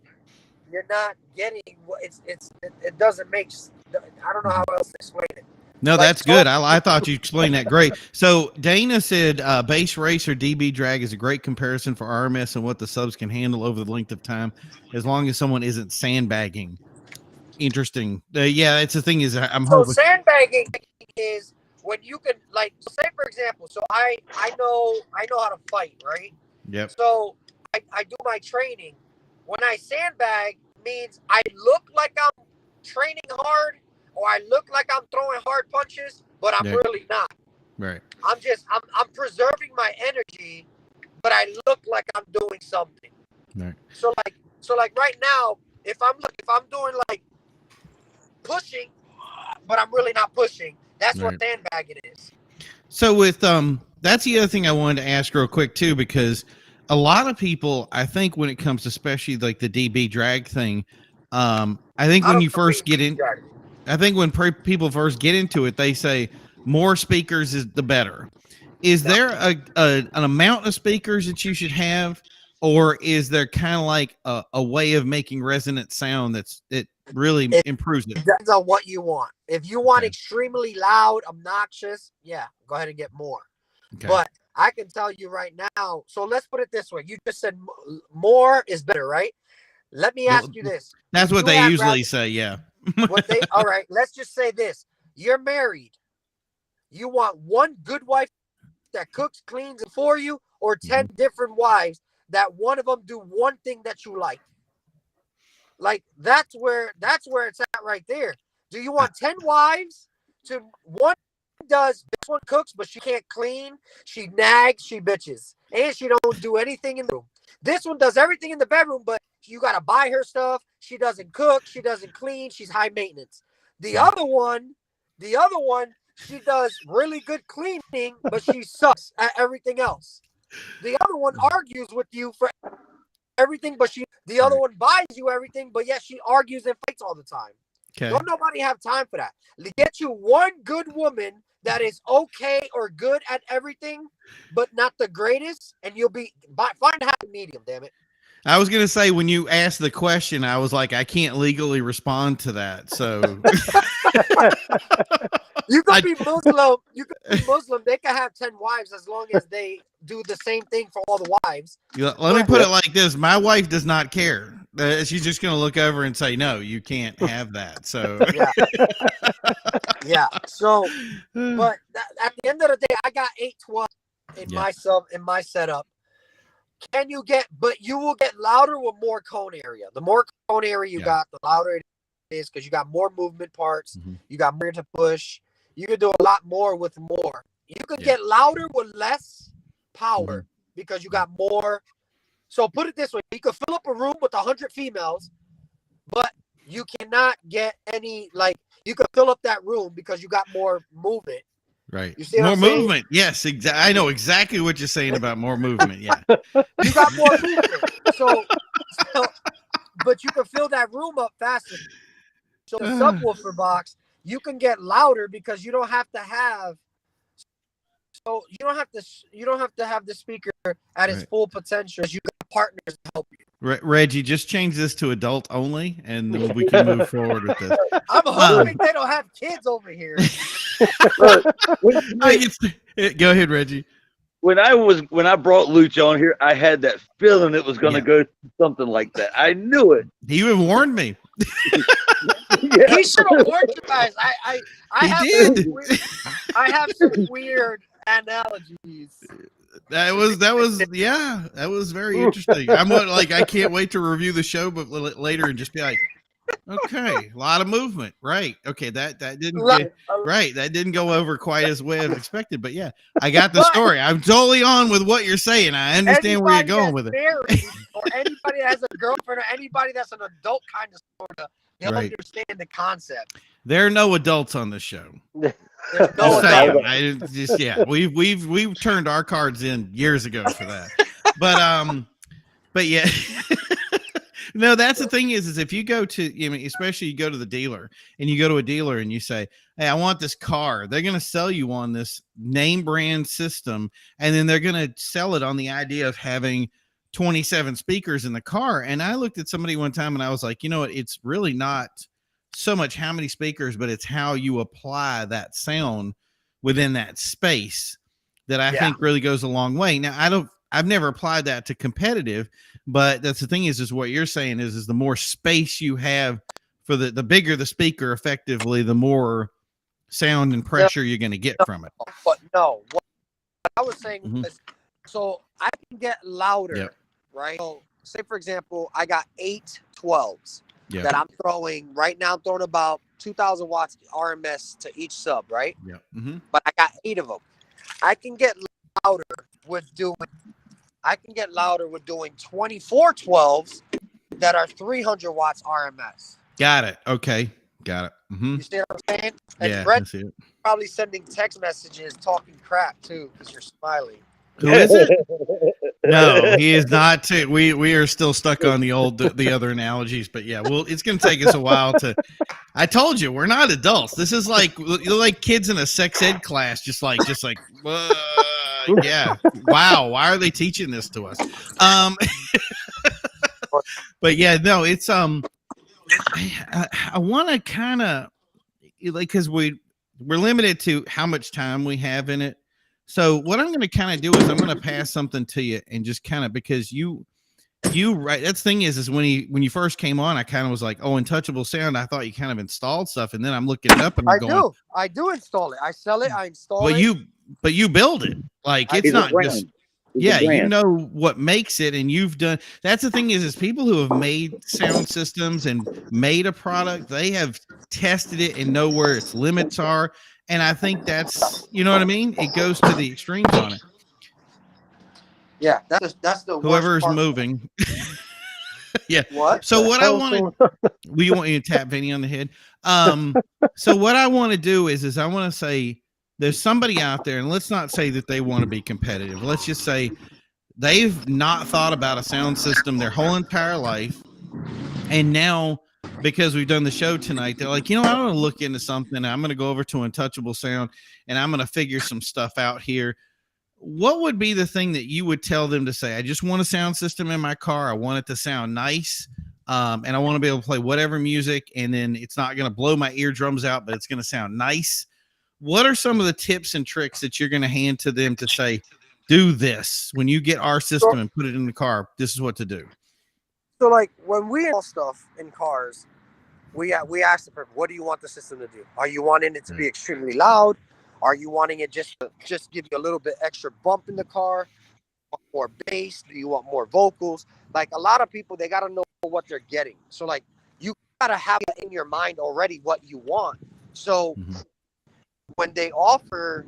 you're not getting what it doesn't make, I don't know how else to explain it. No, like, that's good. I thought you explained that great. So Dana said base race or DB drag is a great comparison for RMS and what the subs can handle over the length of time, as long as someone isn't sandbagging. Interesting. Yeah, it's the thing is I'm hoping. So sandbagging is when you can, like, say for example, so I know how to fight, right? Yep. So I do my training. When I sandbag means I look like I'm training hard, or I look like I'm throwing hard punches, but I'm really not. Right. I'm preserving my energy, but I look like I'm doing something. Right. So like right now, if I'm doing like pushing, but I'm really not pushing, that's what sandbagging is. So with that's the other thing I wanted to ask real quick too, because a lot of people, I think when it comes to especially like the DB drag thing, I think when you first get in, I think when people first get into it, they say more speakers is the better. Is there an amount of speakers that you should have, or is there kind of like a way of making resonant sound it really improves it? It depends on what you want. If you want extremely loud, obnoxious, go ahead and get more. Okay. But I can tell you right now, so let's put it this way. You just said more is better, right? Let me ask you this. That's what they usually say, yeah. All right, let's just say this. You're married. You want one good wife that cooks, cleans for you, or 10 different wives that one of them do one thing that you like? Like that's where it's at right there. Do you want 10 wives to one does this one cooks, but she can't clean, she nags, she bitches, and she don't do anything in the room? This one does everything in the bedroom, but you got to buy her stuff. She doesn't cook. She doesn't clean. She's high maintenance. The other one, she does really good cleaning, but she sucks at everything else. The other one argues with you for everything, but the other one buys you everything, but yet she argues and fights all the time. Okay. Don't nobody have time for that. Get you one good woman that is okay or good at everything, but not the greatest, and you'll find a happy medium, damn it. I was going to say, when you asked the question, I was like, I can't legally respond to that. So you can be Muslim. They can have 10 wives as long as they do the same thing for all the wives. Let me put it like this. My wife does not care. She's just going to look over and say, no, you can't have that. So yeah. So, but at the end of the day, I got 812 in my setup. Can you but you will get louder with more cone area. The more cone area you got, the louder it is, because you got more movement parts. You got more to push. You can do a lot more with more. You can get louder with less power because you got more. So put it this way. You could fill up a room with 100 females, but you cannot get any, like, you could fill up that room because you got more movement, Right. You see what More I'm saying? movement. Yes, exactly. I know exactly what you're saying about more movement. Yeah. You got more movement. So, but you can fill that room up faster. So the subwoofer box, you can get louder because you don't have to have. So you don't have to have the speaker at its full potential. You got partners to help you. Reggie, just change this to adult only, and then we can move forward with this. I'm hoping they don't have kids over here. Go ahead, Reggie. When I brought Luech on here, I had that feeling it was going to go something like that. I knew it. He even warned me. He should have warned you guys. I have some weird analogies. That was very interesting. I can't wait to review the show, but later and just be like, okay, a lot of movement, right? Okay, that didn't go over quite as well as expected, but yeah, I got the story. I'm totally on with what you're saying. I understand where you're going with it. Or anybody that has a girlfriend, or anybody that's an adult kind of sort of, they'll understand the concept. There are no adults on this show. We've turned our cards in years ago for that. But yeah. No, that's the thing is if you go to, especially you go to the dealer and you go to a dealer and you say, hey, I want this car. They're going to sell you on this name brand system. And then they're going to sell it on the idea of having 27 speakers in the car. And I looked at somebody one time and I was like, you know what? It's really not so much how many speakers, but it's how you apply that sound within that space that I think really goes a long way. Now, I've never applied that to competitive, but that's the thing is what you're saying is the more space you have for the bigger the speaker, effectively, the more sound and pressure you're going to get from it. But no, what I was saying was, so I can get louder, right? So say, for example, I got 8 12s that I'm throwing right now. I'm throwing about 2,000 watts RMS to each sub, right? Yeah. Mm-hmm. But I got 8 of them. I can get louder with doing 24 12s that are 300 watts RMS. Got it. Okay. Got it. Mm-hmm. You see what I'm saying? And Reggie probably sending text messages talking crap too because you're smiling. Who is it? No, he is not too. We are still stuck on the other analogies, but yeah, it's going to take us a while to. I told you we're not adults. This is you're like kids in a sex ed class, just like. Yeah. Wow. Why are they teaching this to us? But yeah, no, it's I want to kind of because we're limited to how much time we have in it. So what I'm going to kind of do is I'm going to pass something to you and just kind of because you right. That's the thing is when you first came on, I kind of was like, oh, Untouchable Sound. I thought you kind of installed stuff, and then I'm looking it up and I'm going, I do install it. I sell it. I install it. But you build it. Like it's not just you know what makes it, and you've done. That's the thing is people who have made sound systems and made a product, they have tested it and know where its limits are. And I think that's, you know what I mean? It goes to the extremes on it. Yeah, that's the whoever's moving. Yeah. What? So what I want to, we want you to tap Vinnie on the head. So what I want to do is I want to say there's somebody out there, and let's not say that they want to be competitive. Let's just say they've not thought about a sound system their whole entire life, and now, because we've done the show tonight, they're like, I want to look into something. I'm going to go over to Untouchable Sound and I'm going to figure some stuff out here. What would be the thing that you would tell them to say? I just want a sound system in my car. I want it to sound nice. And I want to be able to play whatever music, and then it's not going to blow my eardrums out, but it's going to sound nice. What are some of the tips and tricks that you're going to hand to them to say, do this when you get our system and put it in the car? This is what to do. So like when we install stuff in cars, we ask the person, what do you want the system to do? Are you wanting it to be extremely loud? Are you wanting it just give you a little bit extra bump in the car? More bass? Do you want more vocals? Like a lot of people, they got to know what they're getting. So like you got to have in your mind already what you want. So when they offer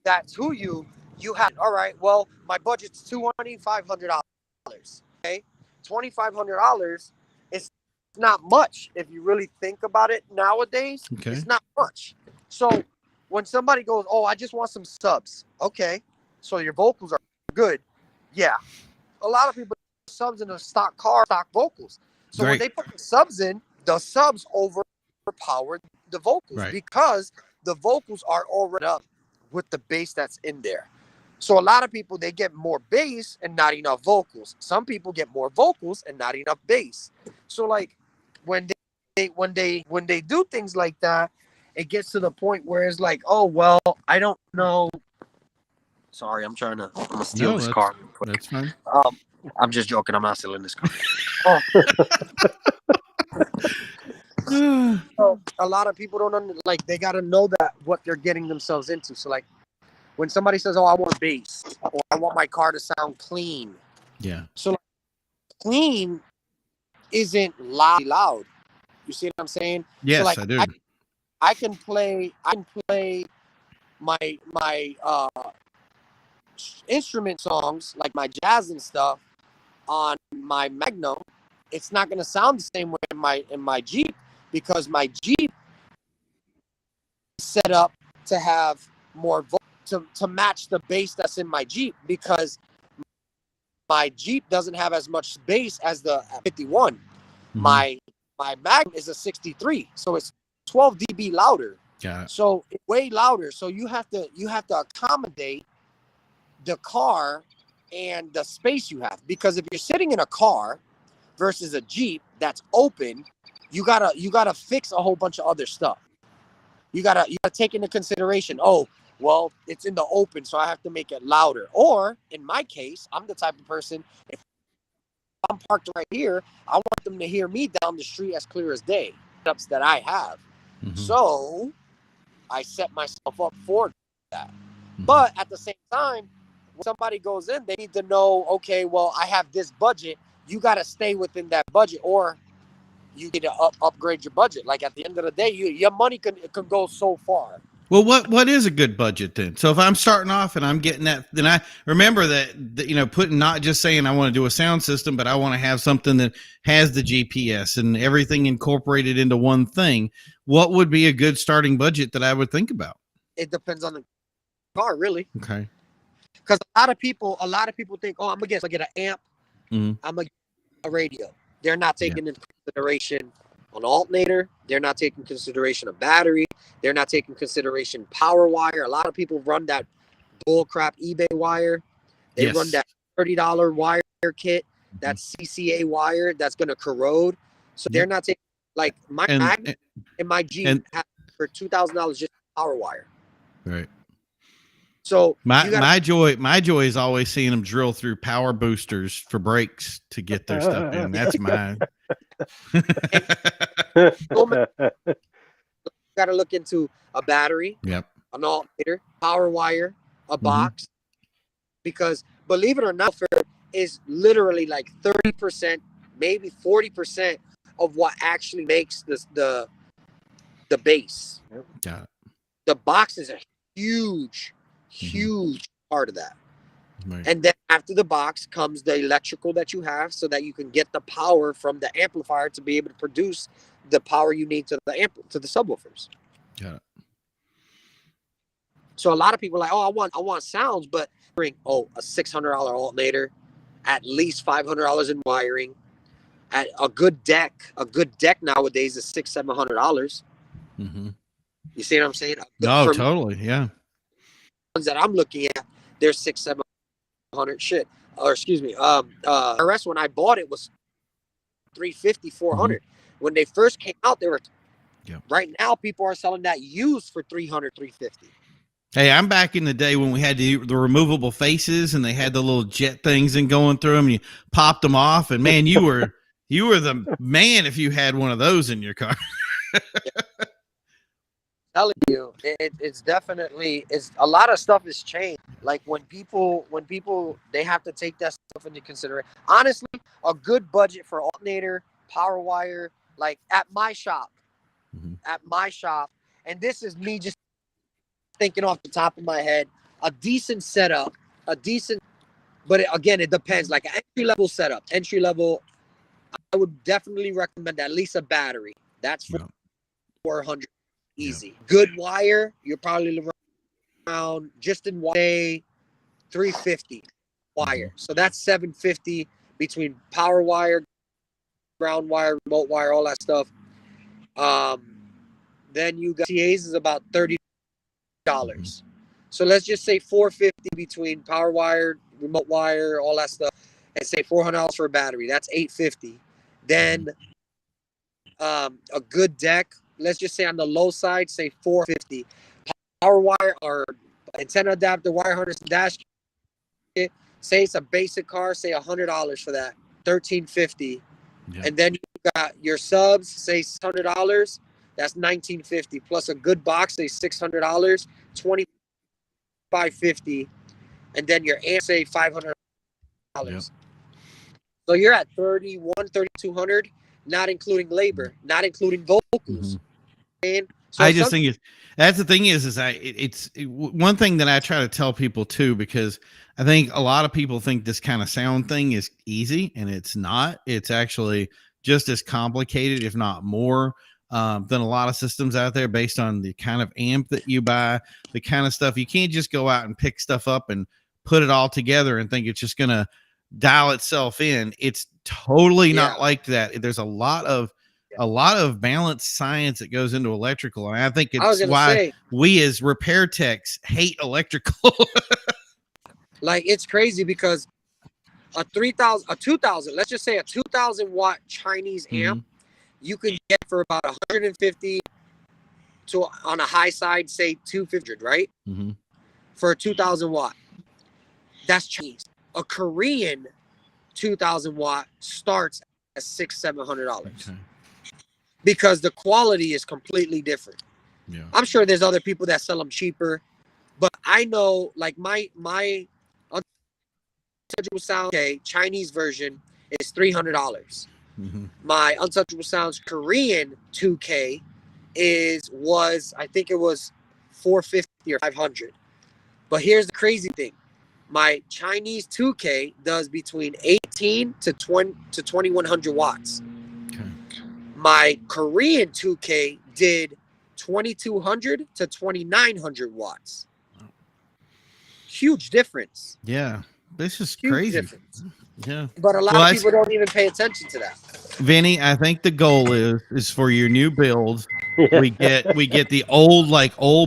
that to you, you have, all right, well, my budget's $2,500. Okay. $2,500 is not much if you really think about it nowadays. Okay. It's not much. So when somebody goes, oh, I just want some subs. Okay, so your vocals are good. Yeah, a lot of people put subs in a stock car, stock vocals. So when Right. they put the subs in, the subs overpower the vocals because the vocals are already up with the bass that's in there. So a lot of people, they get more bass and not enough vocals. Some people get more vocals and not enough bass. So like when they do things like that, it gets to the point where it's like, oh well, I don't know. Sorry, I'm gonna steal this car real quick. That's fine. I'm just joking. I'm not stealing this car. So a lot of people don't like. They gotta know that what they're getting themselves into. So like, when somebody says, "Oh, I want bass," or "I want my car to sound clean," Yeah. so like, clean isn't loud. You see what I'm saying? Yes, so like, I do. I can play my instrument songs, like my jazz and stuff, on my Magnum. It's not going to sound the same way in my Jeep, because my Jeep is set up to have more to match the bass that's in my Jeep, because my Jeep doesn't have as much bass as the 51. My Magnum is a 63, so it's 12 dB louder. Got it. So it's way louder. So you have to accommodate the car and the space you have, because if you're sitting in a car versus a Jeep that's open, you gotta fix a whole bunch of other stuff. You gotta take into consideration, oh well, it's in the open, so I have to make it louder. Or in my case, I'm the type of person, if I'm parked right here, I want them to hear me down the street as clear as day. Setups that I have. So I set myself up for that. But at the same time, when somebody goes in, they need to know, okay, well, I have this budget. You got to stay within that budget, or you need to upgrade your budget. Like at the end of the day, your money can go so far. Well, what is a good budget then? So if I'm starting off and I'm getting that, then I remember that putting, not just saying I want to do a sound system, but I want to have something that has the GPS and everything incorporated into one thing. What would be a good starting budget that I would think about? It depends on the car, really. Okay. Because a lot of people think, oh, I'm gonna get an amp, I'm gonna get a radio. They're not taking into consideration an alternator. They're not taking consideration a battery. They're not taking consideration power wire. A lot of people run that bullcrap eBay wire. They run that $30 wire kit, that CCA wire that's gonna corrode. So they're not taking, like, my Magnum and my Jeep for $2,000 just power wire. Right. So my joy is always seeing them drill through power boosters for brakes to get their stuff in. That's mine. Got to look into a battery, an alternator, power wire, a box, because believe it or not, is literally like 30%, maybe 40% of what actually makes the bass. Got it. The box is a huge part of that. Right. And then after the box comes the electrical that you have, so that you can get the power from the amplifier to be able to produce the power you need to the subwoofers. Got it. So a lot of people are like, oh, I want sounds, but bring a $600 alternator, at least $500 in wiring, at a good deck. A good deck nowadays is $600-700. You see what I'm saying? No, totally, yeah. Ones that I'm looking at, they're $600-700 shit. Or excuse me, RS, when I bought it, was $350-400. When they first came out, they were. Right now, people are selling that used for $300-350. Hey, I'm back in the day when we had the removable faces and they had the little jet things and going through them. And you popped them off, and man, you were the man if you had one of those in your car. Telling you, it's definitely, a lot of stuff has changed. Like when people they have to take that stuff into consideration. Honestly, a good budget for alternator, power wire, like at my shop, and this is me just thinking off the top of my head, a decent setup, but again, it depends. Like an entry level setup, I would definitely recommend at least a battery. That's $400. easy. Good wire, you're probably around just in say 350 wire. So that's 750 between power wire, ground wire, remote wire, all that stuff. Then you got CAs is about $30. So let's just say 450 between power wire, remote wire, all that stuff, and say $400 for a battery. That's 850. Then a good deck, let's just say on the low side, say 450. Power wire or antenna adapter, wire harness, dash kit. Say it's a basic car, say $100 for that, $1,350. And then you got your subs, say $100. That's $1,950 plus a good box, say $600, $2,550, and then your amp, say $500. So you're at $3,200, not including labor, not including vocals. And so I just think that's the thing is one thing that I try to tell people too, because I think a lot of people think this kind of sound thing is easy, and it's not. It's actually just as complicated, if not more, than a lot of systems out there based on the kind of amp that you buy, the kind of stuff. You can't just go out and pick stuff up and put it all together and think it's just going to dial itself in. It's totally not like that. There's a lot of balanced science that goes into electrical, and I think it's why we as repair techs hate electrical. Like, it's crazy because a 2000, let's just say a 2000 watt Chinese amp, you can get for about 150 to, on a high side, say 250, right? For a 2000 watt. That's Chinese. A Korean 2000 watt starts at $600-700 because the quality is completely different. I'm sure there's other people that sell them cheaper, but I know, like, my Untouchable Sounds Chinese version is $300. My Untouchable Sounds Korean 2K was I think it was $450 or $500. But here's the crazy thing: my Chinese 2K does between 18 to 2100 watts. My Korean 2K did 2200 to 2900 watts. Huge difference. Yeah, this is Huge crazy. Difference. Yeah, but a lot of people don't even pay attention to that. Vinny, I think the goal is for your new build. We get the old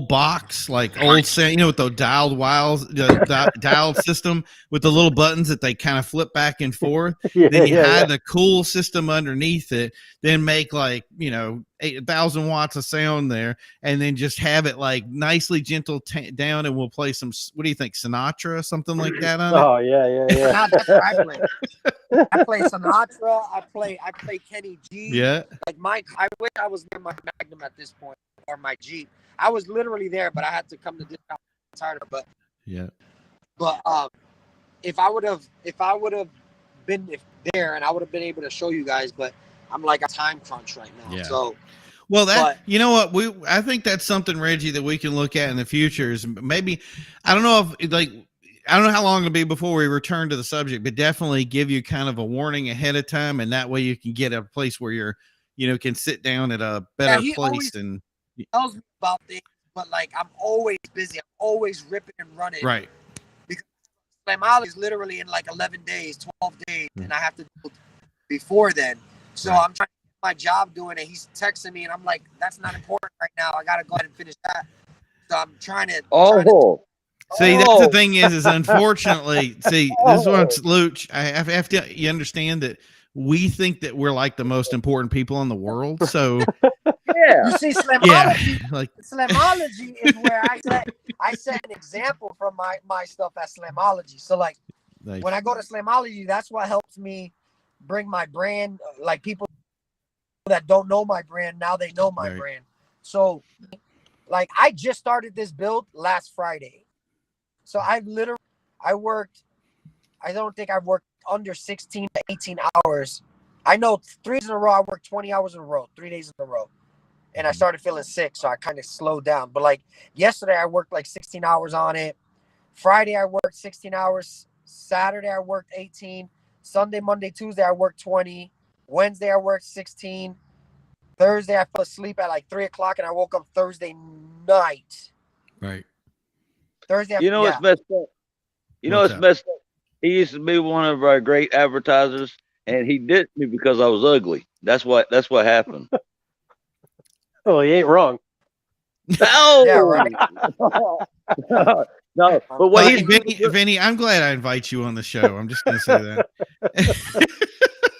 box, like old sound, with the dialed wiles, the dialed system with the little buttons that they kind of flip back and forth. Then you had the cool system underneath it. Then make 8,000 watts of sound there, and then just have it like nicely gentle down, and we'll play some. What do you think, Sinatra or something like that on it? Yeah. That's what I play. I play Sinatra. I play Kenny G. Yeah. Like I wish I was near my Magnum at this point, or my Jeep. I was literally there, but I had to come to this time. But if I would have been there, and I would have been able to show you guys, but I'm like a time crunch right now. So. Well, you know what, I think that's something, Reggie, that we can look at in the future. Is maybe, I don't know how long it'll be before we return to the subject, but definitely give you kind of a warning ahead of time, and that way you can get a place where you're, can sit down at a better place. And he tells me about things, but I'm always busy. I'm always ripping and running. Right. Because Slamology is literally in 11 days, 12 days, and I have to do it before then. So I'm trying to get my job doing it. He's texting me, and I'm like, that's not important right now. I got to go ahead and finish that. So I'm trying to. See, that's the thing is unfortunately, this one's Luech. I have to, you understand that we think that we're like the most important people in the world. So you see, Slamology, Slamology is where I set an example from my stuff at Slamology. So when I go to Slamology, that's what helps me bring my brand. Like, people that don't know my brand, now they know my brand. So I just started this build last Friday. So I don't think I've worked under 16 to 18 hours. I know 3 days in a row, I worked 20 hours in a row, 3 days in a row. And I started feeling sick, so I kind of slowed down. But yesterday, I worked 16 hours on it. Friday, I worked 16 hours. Saturday, I worked 18. Sunday, Monday, Tuesday, I worked 20. Wednesday, I worked 16. Thursday, I fell asleep at like 3 o'clock, and I woke up Thursday night. Right. Thursday, You know what's messed up? You know What's what's up? messed up? He used to be one of our great advertisers, and he ditched me because I was ugly. That's what happened. Oh, he ain't wrong. No, Yeah, right. no. But what he's Vinnie, I'm glad I invite you on the show. I'm just going to say that.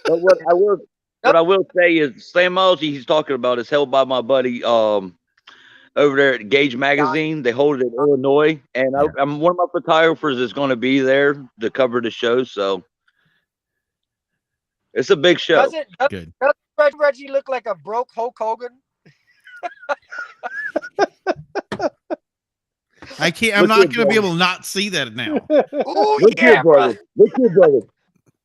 But what I will say is Slam Miles he's talking about is held by my buddy over there at Gauge Magazine. They hold it in Illinois, and I'm one of my photographers is going to be there to cover the show. So it's a big show. Good. Does Reggie look like a broke Hulk Hogan? I can't. I'm not going to be able to not see that now. Oh Look yeah, here, brother. Look here, brother.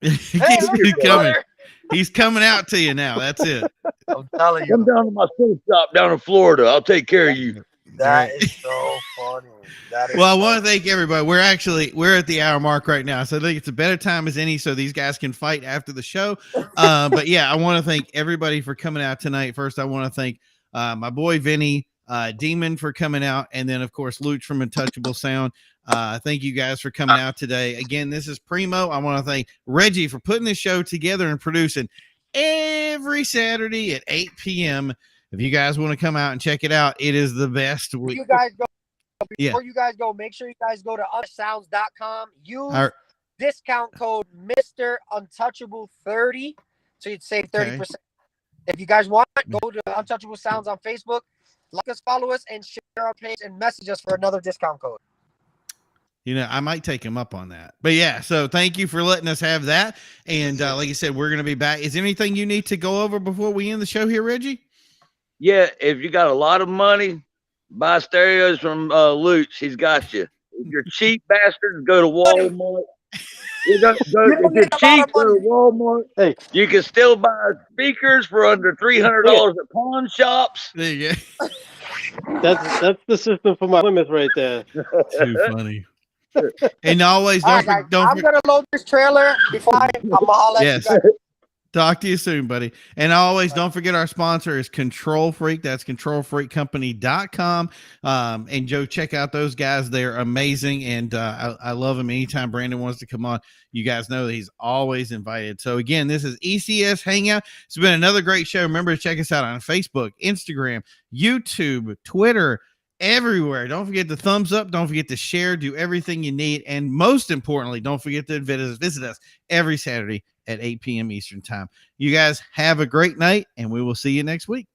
He Hey, keeps look, coming. brother. He's coming out to you now. That's it. I'm telling Come you, down to my stone shop down in Florida. I'll take care of you. that is so funny. That is Well, I so want to thank everybody. We're at the hour mark right now, so I think it's a better time as any, so these guys can fight after the show. But yeah, I want to thank everybody for coming out tonight. First, I want to thank my boy Vinnie, Demon for coming out, and then of course Luech from Untouchable Sound. Thank you guys for coming out today. Again, this is Primo. I want to thank Reggie for putting this show together and producing every Saturday at 8 p.m. If you guys want to come out and check it out, it is the best. You guys go. Yeah. Before you guys go, make sure you guys go to Untouchablesounds.com. Use discount code Mr. Untouchable 30, so you'd save 30%. Okay. If you guys want, go to Untouchable Sounds on Facebook, like us, follow us, and share our page and message us for another discount code. You know, I might take him up on that. But yeah, so thank you for letting us have that. And like I said, we're going to be back. Is there anything you need to go over before we end the show here, Reggie? Yeah, if you got a lot of money, buy stereos from Luech. He's got you. If you're cheap bastards, go to Walmart. If you're cheap, go to Walmart. Hey, you can still buy speakers for under $300 at pawn shops. There you go. That's the system for my Plymouth right there. Too funny. And always All don't right, guys, I'm going to load this trailer before I'm going to holler at you guys. Talk to you soon, buddy. And always don't forget our sponsor is Control Freak. That's controlfreakcompany.com. And Joe, check out those guys. They're amazing. And I love them. Anytime Brandon wants to come on, you guys know that he's always invited. So again, this is ECS Hangout. It's been another great show. Remember to check us out on Facebook, Instagram, YouTube, Twitter, everywhere. Don't forget to thumbs up. Don't forget to share. Do everything you need. And most importantly, don't forget to visit us every Saturday at 8 p.m. Eastern time. You guys have a great night, and we will see you next week.